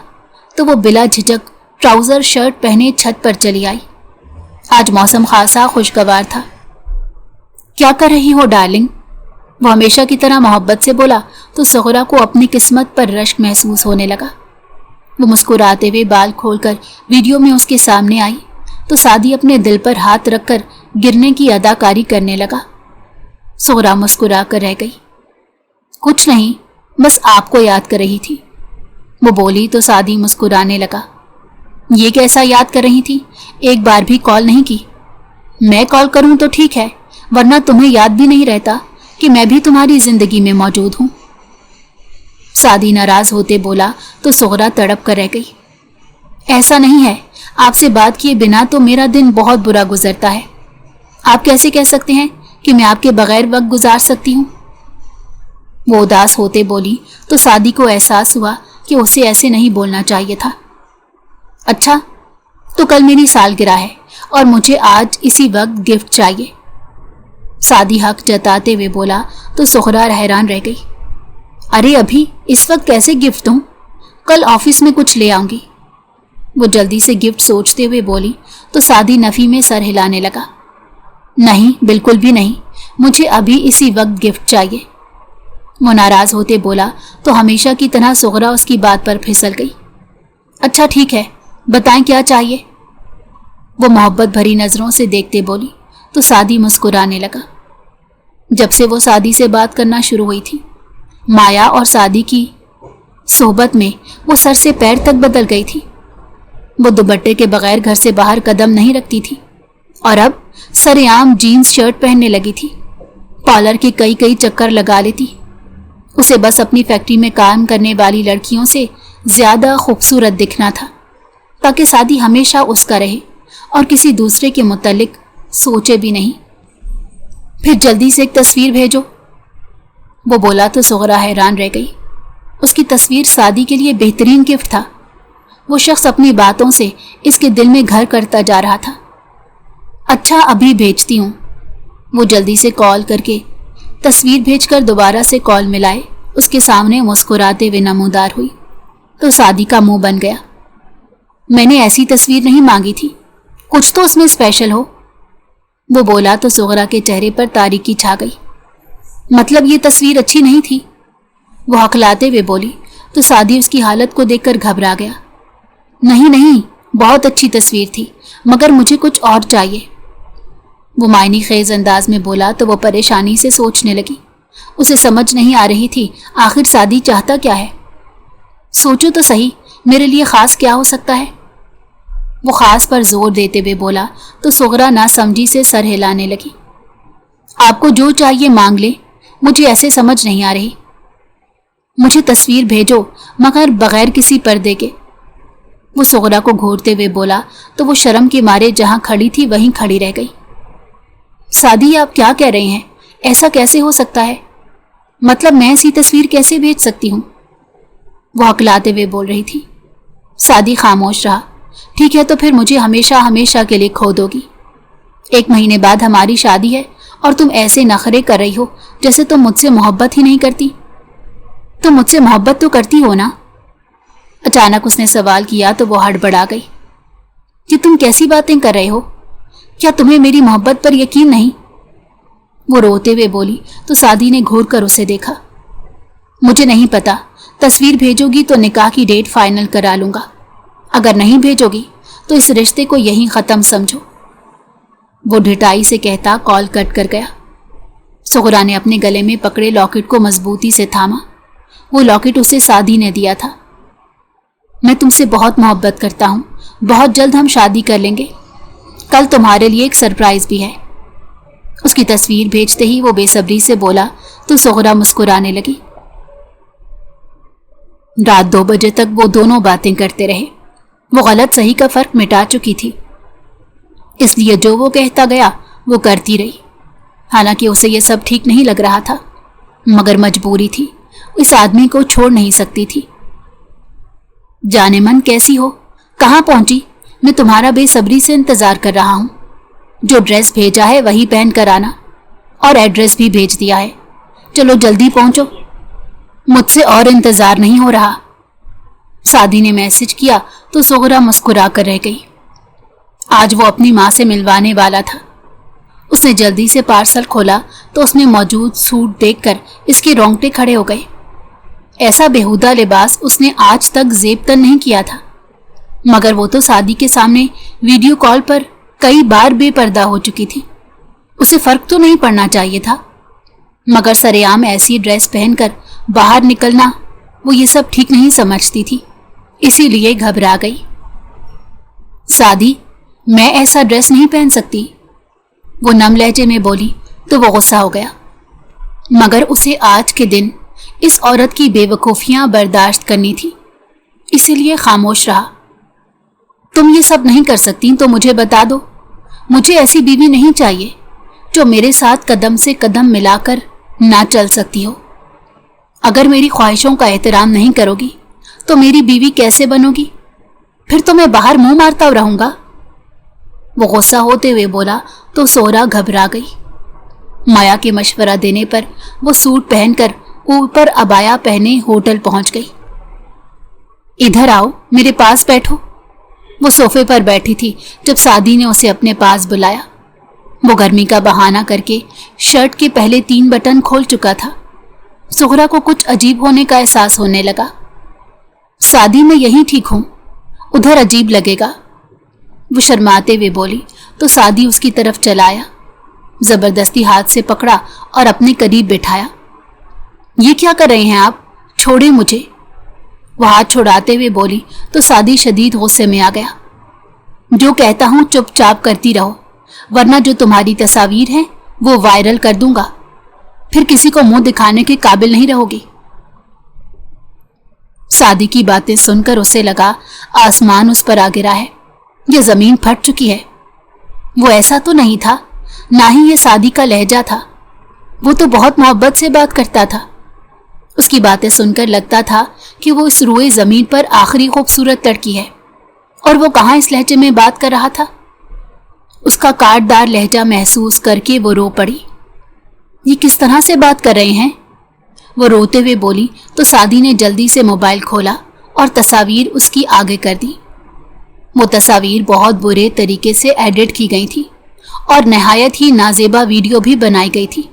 تو وہ بلا جھجک ٹراؤزر شرٹ پہنے چھت پر چلی آئی۔ آج موسم خاصا خوشگوار تھا۔ کیا کر رہی ہو ڈارلنگ؟ وہ ہمیشہ کی طرح محبت سے بولا تو سغرا کو اپنی قسمت پر رشک محسوس ہونے لگا۔ وہ مسکراتے ہوئے بال کھول کر ویڈیو میں اس کے سامنے آئی تو سعدی اپنے دل پر ہاتھ رکھ کر گرنے کی اداکاری کرنے لگا۔ سغرا مسکرا کر رہ گئی۔ کچھ نہیں، بس آپ کو یاد کر رہی تھی، وہ بولی تو سعدی مسکرانے لگا۔ یہ کیسا یاد کر رہی تھی؟ ایک بار بھی کال نہیں کی۔ میں کال کروں تو ٹھیک ہے، ورنہ تمہیں یاد بھی نہیں رہتا کہ میں بھی تمہاری زندگی میں موجود ہوں۔ سعدی ناراض ہوتے بولا تو سغرا تڑپ کر رہ گئی۔ ایسا نہیں ہے، آپ سے بات کیے بنا تو میرا دن بہت برا گزرتا ہے۔ آپ کیسے کہہ سکتے ہیں کہ میں آپ کے بغیر وقت گزار سکتی ہوں؟ وہ اداس ہوتے بولی تو سعدی کو احساس ہوا کہ اسے ایسے نہیں بولنا چاہیے تھا۔ اچھا، تو کل میری سالگرہ ہے اور مجھے آج اسی وقت گفٹ چاہیے، سعدی حق جتاتے ہوئے بولا تو سغرا حیران رہ گئی۔ ارے ابھی اس وقت کیسے گفٹ دوں؟ کل آفس میں کچھ لے آؤں گی، وہ جلدی سے گفٹ سوچتے ہوئے بولی تو سعدی نفی میں سر ہلانے لگا۔ نہیں، بالکل بھی نہیں، مجھے ابھی اسی وقت گفٹ چاہیے، وہ ناراض ہوتے بولا تو ہمیشہ کی طرح سغرا اس کی بات پر پھسل گئی۔ اچھا ٹھیک ہے، بتائیں کیا چاہیے؟ وہ محبت بھری نظروں سے دیکھتے بولی تو سعدی مسکرانے لگا۔ جب سے وہ سعدی سے بات کرنا شروع ہوئی تھی، مایا اور سعدی کی صحبت میں وہ سر سے پیر تک بدل گئی تھی۔ وہ دوپٹے کے بغیر گھر سے باہر قدم نہیں رکھتی تھی اور اب سر عام جینز شرٹ پہننے لگی تھی۔ پارلر کے کئی چکر لگا لیتی۔ اسے بس اپنی فیکٹری میں کام کرنے والی لڑکیوں سے زیادہ خوبصورت دکھنا تھا تاکہ سعدی ہمیشہ اس کا رہے اور کسی دوسرے کے متعلق سوچے بھی نہیں۔ پھر جلدی سے ایک تصویر بھیجو، وہ بولا تو زہرا حیران رہ گئی۔ اس کی تصویر سعدی کے لیے بہترین گفٹ تھا۔ وہ شخص اپنی باتوں سے اس کے دل میں گھر کرتا جا رہا تھا۔ اچھا ابھی بھیجتی ہوں، وہ جلدی سے کال کر کے تصویر بھیج کر دوبارہ سے کال ملائے اس کے سامنے مسکراتے ہوئے نمودار ہوئی تو سعدی کا منہ بن گیا۔ میں نے ایسی تصویر نہیں مانگی تھی، کچھ تو اس میں اسپیشل ہو، وہ بولا تو زہرا کے چہرے پر تاریکی چھا گئی۔ مطلب یہ تصویر اچھی نہیں تھی، وہ ہکلاتے ہوئے بولی تو سعدی اس کی حالت کو دیکھ کر گھبرا گیا۔ نہیں نہیں، بہت اچھی تصویر تھی، مگر مجھے کچھ اور چاہیے، وہ معنی خیز انداز میں بولا تو وہ پریشانی سے سوچنے لگی۔ اسے سمجھ نہیں آ رہی تھی آخر سعدی چاہتا کیا ہے۔ سوچو تو صحیح، میرے لیے خاص کیا ہو سکتا ہے، وہ خاص پر زور دیتے ہوئے بولا تو زہرا نہ سمجھی سے سر ہلانے لگی۔ آپ کو جو چاہیے مانگ لے، مجھے ایسے سمجھ نہیں آ رہی، مجھے تصویر بھیجو مگر بغیر کسی پردے کے، وہ زہرا کو گھورتے ہوئے بولا تو وہ شرم کے مارے جہاں کھڑی تھی وہیں کھڑی رہ گئی۔ سعدی آپ کیا کہہ رہے ہیں، ایسا کیسے ہو سکتا ہے، مطلب میں ایسی تصویر کیسے بھیج سکتی ہوں، وہ ہکلاتے ہوئے بول رہی تھی۔ سعدی خاموش رہا۔ ٹھیک ہے تو پھر مجھے ہمیشہ ہمیشہ کے لیے کھو دو گی، 1 مہینے بعد ہماری شادی ہے اور تم ایسے نخرے کر رہی ہو جیسے تم مجھ سے محبت ہی نہیں کرتی۔ تم مجھ سے محبت تو کرتی ہو نا، اچانک اس نے سوال کیا تو وہ ہڑبڑا گئی۔ کہ تم کیسی باتیں کر رہے ہو، کیا تمہیں میری محبت پر یقین نہیں، وہ روتے ہوئے بولی تو سعدی نے گھور کر اسے دیکھا۔ مجھے نہیں پتا، تصویر بھیجو گی تو نکاح کی ڈیٹ فائنل کرا لوں گا، اگر نہیں بھیجو گی تو اس رشتے کو یہیں ختم سمجھو، وہ ڈھٹائی سے کہتا کال کٹ کر گیا۔ زہرا نے اپنے گلے میں پکڑے لاکٹ کو مضبوطی سے تھاما۔ وہ لاکٹ اسے سعدی نے دیا تھا۔ میں تم سے بہت محبت کرتا ہوں، بہت جلد ہم شادی کر لیں گے، کل تمہارے لیے ایک سرپرائز بھی ہے، اس کی تصویر بھیجتے ہی وہ بے صبری سے بولا تو زہرا مسکرانے لگی۔ رات 2 بجے تک وہ دونوں باتیں کرتے رہے۔ وہ غلط صحیح کا فرق مٹا چکی تھی، اس لیے جو وہ کہتا گیا وہ کرتی رہی، حالانکہ اسے یہ سب ٹھیک نہیں لگ رہا تھا، مگر مجبوری تھی، اس آدمی کو چھوڑ نہیں سکتی تھی۔ جانے من کیسی ہو، کہاں پہنچی، میں تمہارا بے صبری سے انتظار کر رہا ہوں، جو ڈریس بھیجا ہے وہی پہن کر آنا، اور ایڈریس بھی بھیج دیا ہے، چلو جلدی پہنچو، مجھ سے اور انتظار نہیں ہو رہا۔ سعدی نے میسج کیا تو زہرا مسکرا کر رہ گئی۔ آج وہ اپنی ماں سے ملوانے والا تھا۔ اس نے جلدی سے پارسل کھولا تو اس میں موجود سوٹ دیکھ کر اس کے رونگٹے کھڑے ہو گئے۔ ایسا بےہودہ لباس اس نے آج تک زیب تن نہیں کیا تھا، مگر وہ تو سعدی کے سامنے ویڈیو کال پر کئی بار بے پردہ ہو چکی تھی، اسے فرق تو نہیں پڑنا چاہیے تھا، مگر سرعام ایسی ڈریس پہن کر باہر نکلنا وہ یہ سب ٹھیک نہیں سمجھتی تھی، اسی لیے گھبرا گئی۔ سعدی، میں ایسا ڈریس نہیں پہن سکتی، وہ نم لہجے میں بولی تو وہ غصہ ہو گیا، مگر اسے آج کے دن اس عورت کی بے وقوفیاں برداشت کرنی تھی، اسی لیے خاموش رہا۔ تم یہ سب نہیں کر سکتی تو مجھے بتا دو، مجھے ایسی بیوی نہیں چاہیے جو میرے ساتھ قدم سے قدم ملا کر نہ چل سکتی ہو۔ اگر میری خواہشوں کا احترام نہیں کرو گی تو میری بیوی کیسے بنو گی، پھر تو میں باہر منہ مارتا رہوں گا، وہ غصہ ہوتے ہوئے بولا تو زہرا گھبرا گئی۔ مایا کے مشورہ دینے پر وہ سوٹ پہن کر اوپر عبایا پہنے ہوٹل پہنچ گئی۔ ادھر آؤ، میرے پاس بیٹھو، وہ صوفے پر بیٹھی تھی جب سعدی نے اسے اپنے پاس بلایا۔ وہ گرمی کا بہانہ کر کے شرٹ کے پہلے 3 بٹن کھول چکا تھا۔ زہرا کو کچھ عجیب ہونے کا احساس ہونے لگا۔ سعدی میں یہی ٹھیک ہوں، ادھر عجیب لگے گا، وہ شرماتے ہوئے بولی تو سعدی اس کی طرف چلایا، زبردستی ہاتھ سے پکڑا اور اپنے قریب بٹھایا۔ یہ کیا کر رہے ہیں آپ، چھوڑیں مجھے، وہ ہاتھ چھوڑاتے ہوئے بولی تو سعدی شدید غصے میں آ گیا۔ جو کہتا ہوں چپ چاپ کرتی رہو، ورنہ جو تمہاری تصاویر ہیں وہ وائرل کر دوں گا، پھر کسی کو منہ دکھانے کے قابل نہیں رہو گی۔ سعدی کی باتیں سن کر اسے لگا آسمان اس پر آ گرا ہے، یہ زمین پھٹ چکی ہے، वो ऐसा तो नहीं था, ना ही ये सादी का लहजा था। वो तो बहुत मोहब्बत से बात करता था। उसकी बातें सुनकर लगता था कि वो इस रुए जमीन पर आखिरी खूबसूरत लड़की है, और वो कहाँ इस लहजे में बात कर रहा था। उसका काटदार लहजा महसूस करके वो रो पड़ी। ये किस तरह से बात कर रहे हैं? वो रोते हुए बोली तो सादी ने जल्दी से मोबाइल खोला और तस्वीर उसकी आगे कर दी। वो तस्वीर बहुत बुरे तरीके से एडिट की गई थी और नहायत ही नाजेबा वीडियो भी बनाई गई थी।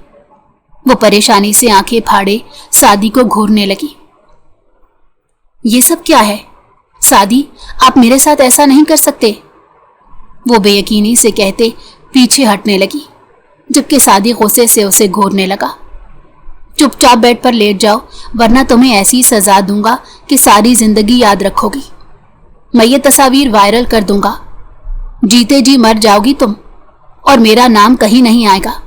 वो परेशानी से आंखें फाड़े सादी को घूरने लगी। ये सब क्या है? सादी, आप मेरे साथ ऐसा नहीं कर सकते, वो बेयकीनी से कहते पीछे हटने लगी, जबकि सादी गुस्से से उसे घूरने लगा। चुपचाप बेड पर लेट जाओ, वरना तुम्हें ऐसी सजा दूंगा कि सारी जिंदगी याद रखोगी। मैं ये तस्वीर वायरल कर दूंगा। जीते जी मर जाओगी तुम, और मेरा नाम कहीं नहीं आएगा,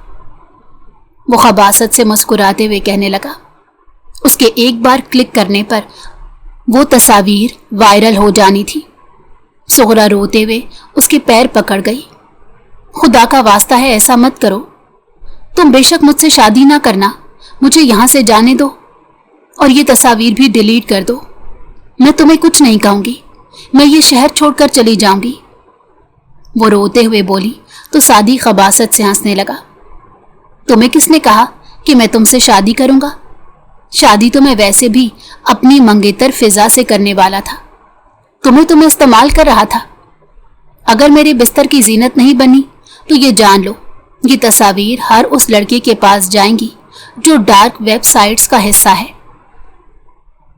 वो खबासत से मुस्कुराते हुए कहने लगा। उसके एक बार क्लिक करने पर वो तस्वीर वायरल हो जानी थी। सुगरा रोते हुए उसके पैर पकड़ गई। खुदा का वास्ता है, ऐसा मत करो। तुम बेशक मुझसे शादी ना करना, मुझे यहां से जाने दो, और ये तस्वीर भी डिलीट कर दो। मैं तुम्हें कुछ नहीं कहूंगी, मैं ये शहर छोड़कर चली जाऊंगी, वो रोते हुए बोली तो सादी खबासत से हंसने लगा। तुम्हें किसने कहा कि मैं तुमसे शादी करूंगा? शादी तो मैं वैसे भी अपनी मंगेतर फिजा से करने वाला था। तुम्हें इस्तेमाल कर रहा था। अगर मेरे बिस्तर की जीनत नहीं बनी तो ये जान लो, ये तस्वीर हर उस लड़के के पास जाएंगी जो डार्क वेबसाइट्स का हिस्सा है।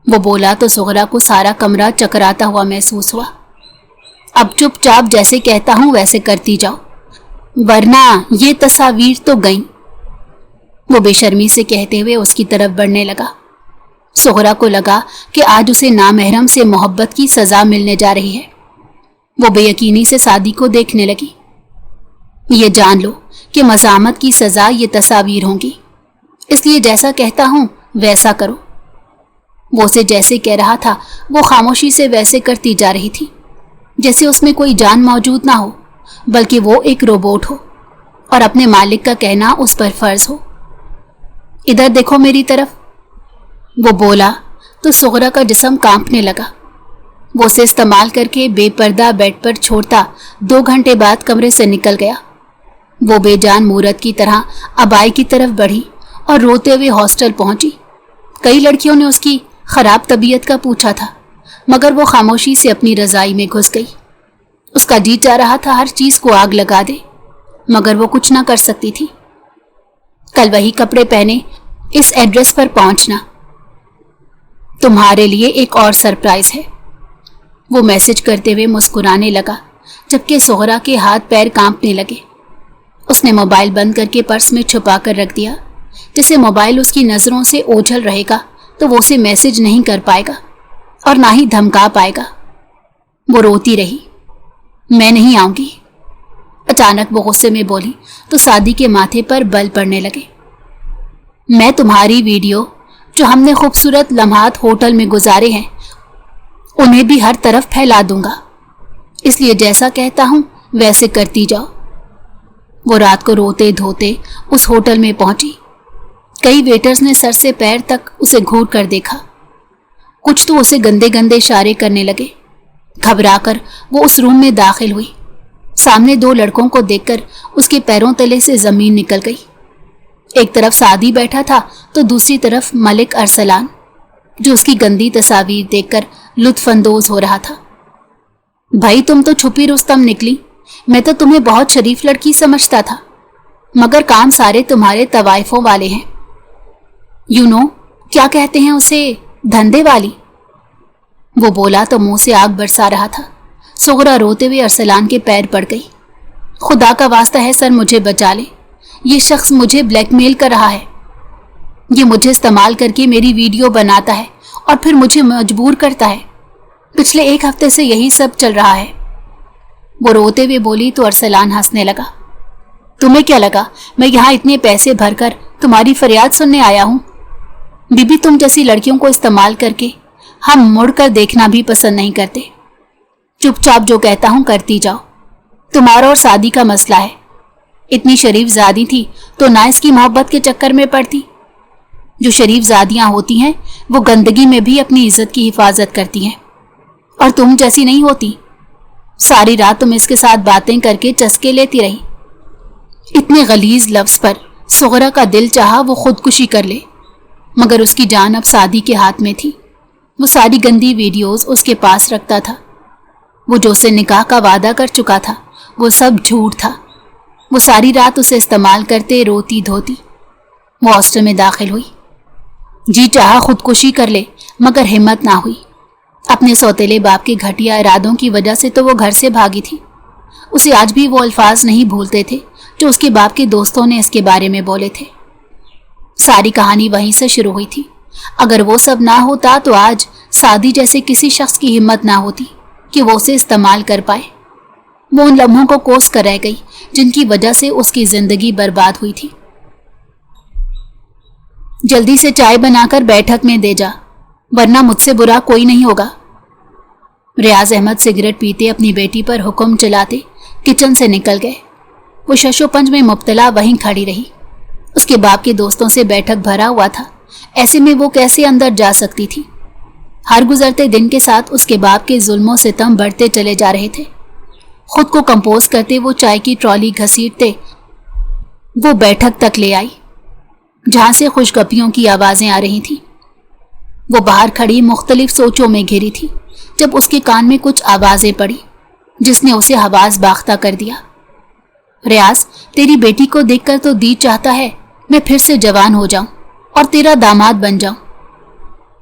वो बोला तो सुगरा को सारा कमरा चकराता हुआ महसूस हुआ। अब चुपचाप जैसे कहता हूं वैसे करती जाओ, वरना ये तस्वीर तो गई, वो बेशर्मी से कहते हुए उसकी तरफ बढ़ने लगा। सुगरा को लगा कि आज उसे नामहरम से मोहब्बत की सजा मिलने जा रही है। वो बेयकीनी से सादी को देखने लगी। ये जान लो कि मज़ामत की सजा ये तस्वीर होंगी, इसलिए जैसा कहता हूं वैसा करो। वो उसे जैसे कह रहा था वो खामोशी से वैसे करती जा रही थी, जैसे उसमें कोई जान मौजूद ना हो, बल्कि वो एक रोबोट हो और अपने मालिक का कहना उस पर फर्ज हो। इधर देखो मेरी तरफ, वो बोला तो सुगरा का जिस्म कांपने लगा। वो उसे इस्तेमाल करके बेपर्दा बेड पर छोड़ता 2 घंटे बाद कमरे से निकल गया। वो बेजान मूरत की तरह अबाई की तरफ बढ़ी और रोते हुए हॉस्टल पहुंची। कई लड़कियों ने उसकी खराब तबीयत का पूछा था, मगर वो खामोशी से अपनी रजाई में घुस गई। उसका जी चाह रहा था हर चीज को आग लगा दे, मगर वो कुछ ना कर सकती थी। कल वही कपड़े पहने इस एड्रेस पर पहुंचना, तुम्हारे लिए एक और सरप्राइज है, वो मैसेज करते हुए मुस्कुराने लगा, जबकि सुगरा के हाथ पैर कांपने लगे। उसने मोबाइल बंद करके पर्स में छुपा कर रख दिया। जैसे मोबाइल उसकी नजरों से ओझल रहेगा तो वो उसे मैसेज नहीं कर पाएगा और ना ही धमका पाएगा। वो रोती रही, मैं नहीं आऊंगी। अचानक वो गुस्से में बोली तो सादी के माथे पर बल पड़ने लगे। मैं तुम्हारी वीडियो जो हमने खूबसूरत लम्हात होटल में गुजारे हैं उन्हें भी हर तरफ फैला दूंगा, इसलिए जैसा कहता हूं वैसे करती जाओ। वो रात को रोते धोते उस होटल में पहुंची। कई वेटर्स ने सर से पैर तक उसे घूर कर देखा। कुछ तो उसे गंदे गंदे इशारे करने लगे। घबराकर वो उस रूम में दाखिल हुई। सामने 2 लड़कों को देखकर उसके पैरों तले से जमीन निकल गई। एक तरफ सादी बैठा था तो दूसरी तरफ मलिक अरसलान, जो उसकी गंदी तस्वीर देखकर लुत्फअंदोज हो रहा था। भाई तुम तो छुपी रुस्तम निकली, मैं तो तुम्हें बहुत शरीफ लड़की समझता था, मगर काम सारे तुम्हारे तवाइफों वाले हैं। क्या कहते हैं उसे, धंधे वाली, वो बोला तो मुंह से आग बरसा रहा था। सुगरा रोते हुए अरसलान के पैर पड़ गई। खुदा का वास्ता है सर, मुझे बचा ले, ये शख्स मुझे ब्लैकमेल कर रहा है। ये मुझे इस्तेमाल करके मेरी वीडियो बनाता है और फिर मुझे मजबूर करता है। पिछले 1 हफ्ते से यही सब चल रहा है, वो रोते हुए बोली तो अरसलान हंसने लगा। तुम्हें क्या लगा मैं यहाँ इतने पैसे भरकर तुम्हारी फरियाद सुनने आया हूँ? बीबी, तुम जैसी लड़कियों को इस्तेमाल करके हम मुड़कर देखना भी पसंद नहीं करते। चुपचाप जो कहता हूँ करती जाओ, तुम्हारा और सादी का मसला है। इतनी शरीफ ज़ादी थी तो ना इसकी मोहब्बत के चक्कर में पड़ती। जो शरीफ ज़ादियाँ होती हैं वो गंदगी में भी अपनी इज्जत की हिफाजत करती हैं, और तुम जैसी नहीं होती। सारी रात तुम इसके साथ बातें करके चस्के लेती रही। इतने गलीज लफ्ज पर सुगरा का दिल चाहा वो खुदकुशी कर ले, मगर उसकी जान अब सादी के हाथ में थी। वो सारी गंदी वीडियोस उसके पास रखता था। वो जो से निकाह का वादा कर चुका था वो सब झूठ था। वो सारी रात उसे इस्तेमाल करते रोती धोती। वो हॉस्टल में दाखिल हुई। जी चाहा खुदकुशी कर ले, मगर हिम्मत ना हुई। अपने सौतेले बाप के घटिया इरादों की वजह से तो वो घर से भागी थी। उसे आज भी वो अल्फाज नहीं भूलते थे जो उसके बाप के दोस्तों ने इसके बारे में बोले थे। सारी कहानी वहीं से शुरू हुई थी। अगर वो सब ना होता तो आज सादी जैसे किसी शख्स की हिम्मत ना होती कि वो उसे इस्तेमाल कर पाए। वो उन लम्हों को कोस कर रह गई जिनकी वजह से उसकी जिंदगी बर्बाद हुई थी। जल्दी से चाय बनाकर बैठक में दे जा, वरना मुझसे बुरा कोई नहीं होगा। रियाज अहमद सिगरेट पीते अपनी बेटी पर हुक्म चलाते किचन से निकल गए। वो शशोपंज में मुब्तला वहीं खड़ी रही। उसके बाप के दोस्तों से बैठक भरा हुआ था, ऐसे में वो कैसे अंदर जा सकती थी। हर गुजरते दिन के साथ उसके बाप के जुल्मों सितम बढ़ते चले जा रहे थे। खुद को कंपोज करते वो चाय की ट्रॉली घसीटते वो बैठक तक ले आई, जहां से खुशगपियों की आवाजें आ रही थीं। वो बाहर खड़ी मुख्तलिफ सोचों में घिरी थी जब उसके कान में कुछ आवाजें पड़ी जिसने उसे हवास बाख्ता कर दिया। रियाज, तेरी बेटी को देखकर तो दी चाहता है मैं फिर से जवान हो जाऊं और तेरा दामाद बन जाऊं।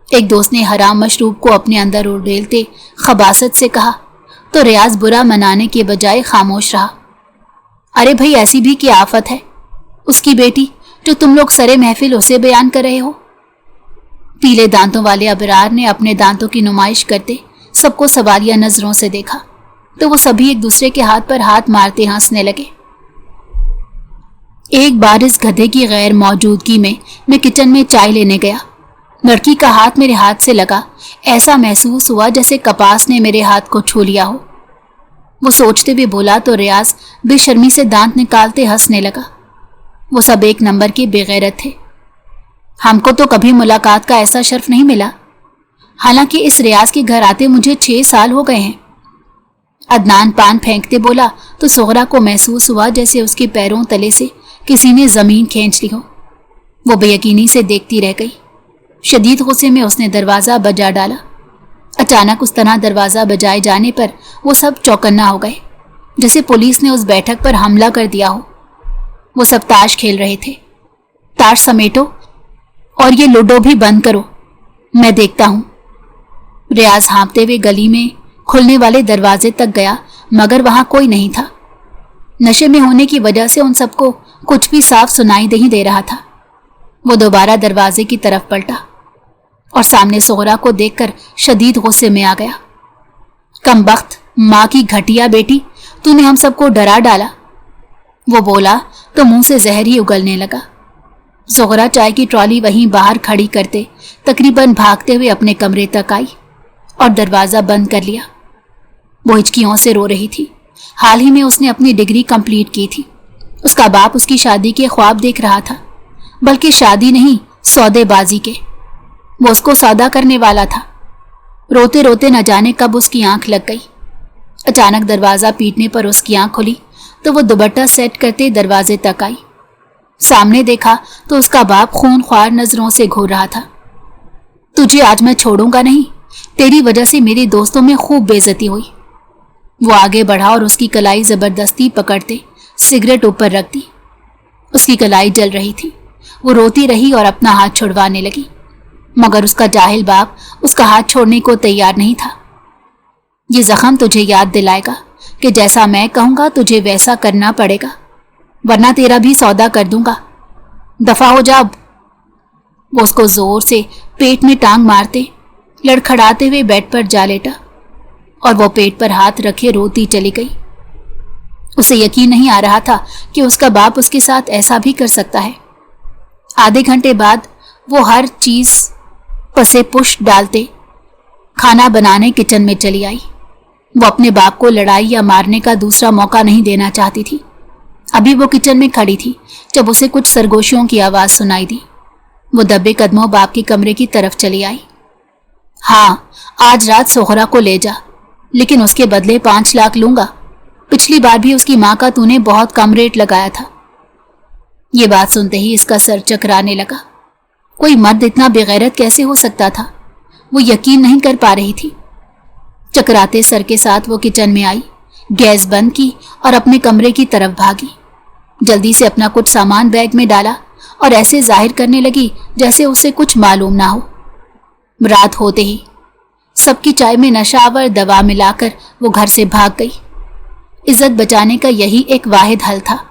एक दोस्त ने हराम मशरूब को अपने अंदर उड़ेलते खबासत से कहा तो रियाज बुरा मनाने के बजाय खामोश रहा। अरे भाई, ऐसी भी क्या आफत है उसकी बेटी जो तुम लोग सरे महफिल उसे बयान कर रहे हो। पीले दांतों वाले अबरार ने अपने दांतों की नुमाइश करते सबको सवालिया नजरों से देखा तो वो सभी एक दूसरे के हाथ पर हाथ मारते हंसने लगे। एक बार इस गधे की गैर मौजूदगी में मैं किचन में चाय लेने गया। लड़की का हाथ मेरे हाथ से लगा, ऐसा महसूस हुआ जैसे कपास ने मेरे हाथ को छू लिया हो। वो सोचते हुए बोला तो रियाज बेशर्मी से दांत निकालते हंसने लगा। वो सब एक नंबर के बेगैरत थे। हमको तो कभी मुलाकात का ऐसा शर्फ नहीं मिला। हालांकि इस रियाज के घर आते मुझे 6 साल हो गए हैं। अदनान पान फेंकते बोला तो सोहरा को महसूस हुआ जैसे उसके पैरों तले से किसी ने जमीन खींच ली हो। वो बेयकीनी से देखती रह गई। शदीद गुस्से में उसने दरवाज़ा बजा डाला। अचानक उस तरह दरवाज़ा बजाए जाने पर वो सब चौकन्ना हो गए, जैसे पुलिस ने उस बैठक पर हमला कर दिया हो। वो सब ताश खेल रहे थे। ताश समेटो और ये लूडो भी बंद करो, मैं देखता हूँ। रियाज हाँपते हुए गली में खुलने वाले दरवाजे तक गया, मगर वहाँ कोई नहीं था। नशे में होने की वजह से उन सबको कुछ भी साफ सुनाई नहीं दे रहा था। वो दोबारा दरवाजे की तरफ पलटा और सामने सोहरा को देखकर शदीद गुस्से में आ गया। कमबख्त, माँ की घटिया बेटी, तूने हम सबको डरा डाला। वो बोला तो मुंह से जहर ही उगलने लगा। सोहरा चाय की ट्रॉली वहीं बाहर खड़ी करते तकरीबन भागते हुए अपने कमरे तक आई और दरवाज़ा बंद कर लिया। वो हिचकियों से रो रही थी। हाल ही में उसने अपनी डिग्री कंप्लीट की थी। उसका बाप उसकी शादी के ख्वाब देख रहा था, बल्कि शादी नहीं, सौदेबाजी के। वो उसको सौदा करने वाला था। रोते रोते न जाने कब उसकी आंख लग गई। अचानक दरवाज़ा पीटने पर उसकी आंख खुली तो वो दुपट्टा सेट करते दरवाजे तक आई। सामने देखा तो उसका बाप खूनख्वार नजरों से घूर रहा था। तुझे आज मैं छोड़ूंगा नहीं, तेरी वजह से मेरे दोस्तों में खूब बेइज्जती हुई। वो आगे बढ़ा और उसकी कलाई जबरदस्ती पकड़ते सिगरेट ऊपर रख दी। उसकी कलाई जल रही थी। वो रोती रही और अपना हाथ छुड़वाने लगी, मगर उसका जाहिल बाप उसका हाथ छोड़ने को तैयार नहीं था। ये जख्म तुझे याद दिलाएगा कि जैसा मैं कहूँगा तुझे वैसा करना पड़ेगा, वरना तेरा भी सौदा कर दूंगा। दफा हो जा अब। वो उसको जोर से पेट में टांग मारते लड़खड़ाते हुए बेड पर जा लेटा और वो पेट पर हाथ रखे रोती चली गई। उसे यकीन नहीं आ रहा था कि उसका बाप उसके साथ ऐसा भी कर सकता है। आधे घंटे बाद वो हर चीज पसे पुश डालते खाना बनाने किचन में चली आई। वो अपने बाप को लड़ाई या मारने का दूसरा मौका नहीं देना चाहती थी। अभी वो किचन में खड़ी थी जब उसे कुछ सरगोशियों की आवाज सुनाई दी। वो दबे कदमों बाप के कमरे की तरफ चली आई। हाँ, आज रात सोहरा को ले जा, लेकिन उसके बदले 5 लाख लूंगा। पिछली बार भी उसकी माँ का तूने बहुत कम रेट लगाया था। ये बात सुनते ही इसका सर चकराने लगा। कोई मर्द इतना बेगैरत कैसे हो सकता था? वो यकीन नहीं कर पा रही थी। चकराते सर के साथ वो किचन में आई, गैस बंद की और अपने कमरे की तरफ भागी। जल्दी से अपना कुछ सामान बैग में डाला और ऐसे जाहिर करने लगी जैसे उसे कुछ मालूम ना हो। रात होते ही सबकी चाय में नशावर दवा मिलाकर वो घर से भाग गई। इज्जत बचाने का यही एक वाहिद हल था।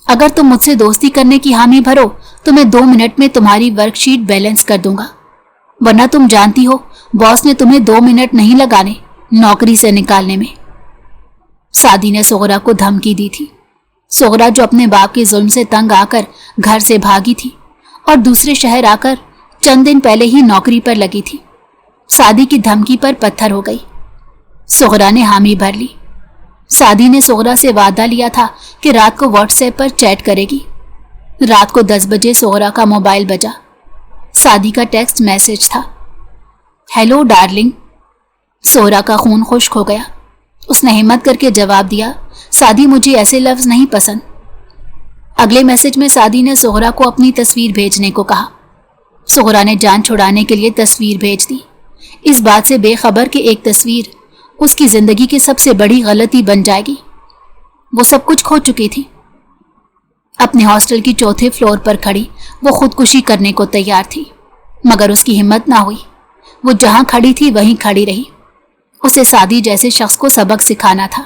अगर तुम मुझसे दोस्ती करने की हामी भरो तो मैं 2 मिनट में तुम्हारी वर्कशीट बैलेंस कर दूंगा, वरना तुम जानती हो बॉस ने तुम्हें 2 मिनट नहीं लगाने नौकरी से निकालने में। सादी ने सोहरा को धमकी दी थी। सोहरा जो अपने बाप के जुल्म से तंग आकर घर से भागी थी और दूसरे शहर आकर चंद दिन पहले ही नौकरी पर लगी थी, सादी की धमकी पर पत्थर हो गई। सोहरा ने हामी भर ली। सादी ने सोहरा से वादा लिया था कि रात को व्हाट्सएप पर चैट करेगी। रात को 10 बजे सोहरा का मोबाइल बजा। सादी का टेक्स्ट मैसेज था, हेलो डार्लिंग। सोहरा का खून खुश्क हो गया। उसने हिम्मत करके जवाब दिया, सादी मुझे ऐसे लफ्ज नहीं पसंद। अगले मैसेज में सादी ने सोहरा को अपनी तस्वीर भेजने को कहा। सोहरा ने जान छुड़ाने के लिए तस्वीर भेज दी, इस बात से बेखबर कि एक तस्वीर उसकी जिंदगी की सबसे बड़ी गलती बन जाएगी। वो सब कुछ खो चुकी थी। अपने हॉस्टल की 4थे फ्लोर पर खड़ी वो खुदकुशी करने को तैयार थी, मगर उसकी हिम्मत ना हुई। वो जहां खड़ी थी वहीं खड़ी रही। उसे सादी जैसे शख्स को सबक सिखाना था।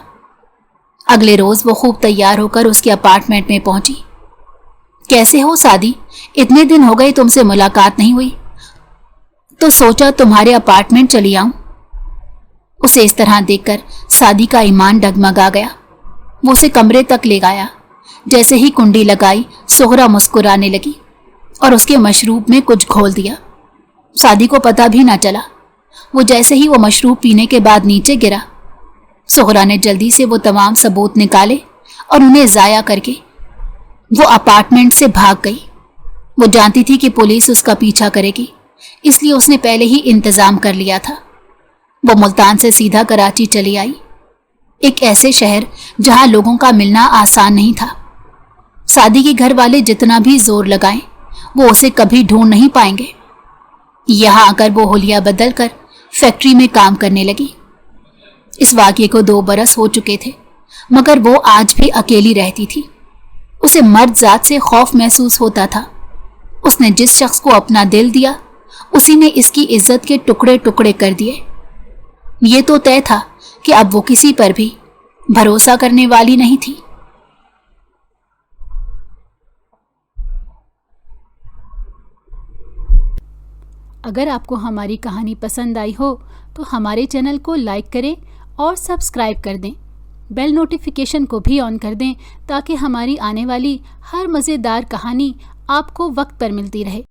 अगले रोज वो खूब तैयार होकर उसके अपार्टमेंट में पहुंची। कैसे हो सादी? इतने दिन हो गए तुमसे मुलाकात नहीं हुई, तो सोचा तुम्हारे अपार्टमेंट चली आऊं। उसे इस तरह देखकर सादी का ईमान डगमगा गया। वो उसे कमरे तक ले गया। जैसे ही कुंडी लगाई, सोहरा मुस्कुराने लगी और उसके मशरूब में कुछ घोल दिया। सादी को पता भी ना चला। वो जैसे ही वो मशरूब पीने के बाद नीचे गिरा, सोहरा ने जल्दी से वो तमाम सबूत निकाले और उन्हें जाया करके वो अपार्टमेंट से भाग गई। वो जानती थी कि पुलिस उसका पीछा करेगी, इसलिए उसने पहले ही इंतजाम कर लिया था। वो मुल्तान से सीधा कराची चली आई, एक ऐसे शहर जहां लोगों का मिलना आसान नहीं था। सादी के घर वाले जितना भी जोर लगाएं, वो उसे कभी ढूंढ नहीं पाएंगे। यहां आकर वो होलिया बदल कर फैक्ट्री में काम करने लगी। इस वाक़ये को 2 बरस हो चुके थे, मगर वो आज भी अकेली रहती थी। उसे मर्द जात से खौफ महसूस होता था। उसने जिस शख्स को अपना दिल दिया, उसी ने इसकी इज्जत के टुकड़े टुकड़े कर दिए। ये तो तय था कि अब वो किसी पर भी भरोसा करने वाली नहीं थी। अगर आपको हमारी कहानी पसंद आई हो तो हमारे चैनल को लाइक करें और सब्सक्राइब कर दें। बेल नोटिफिकेशन को भी ऑन कर दें ताकि हमारी आने वाली हर मज़ेदार कहानी आपको वक्त पर मिलती रहे।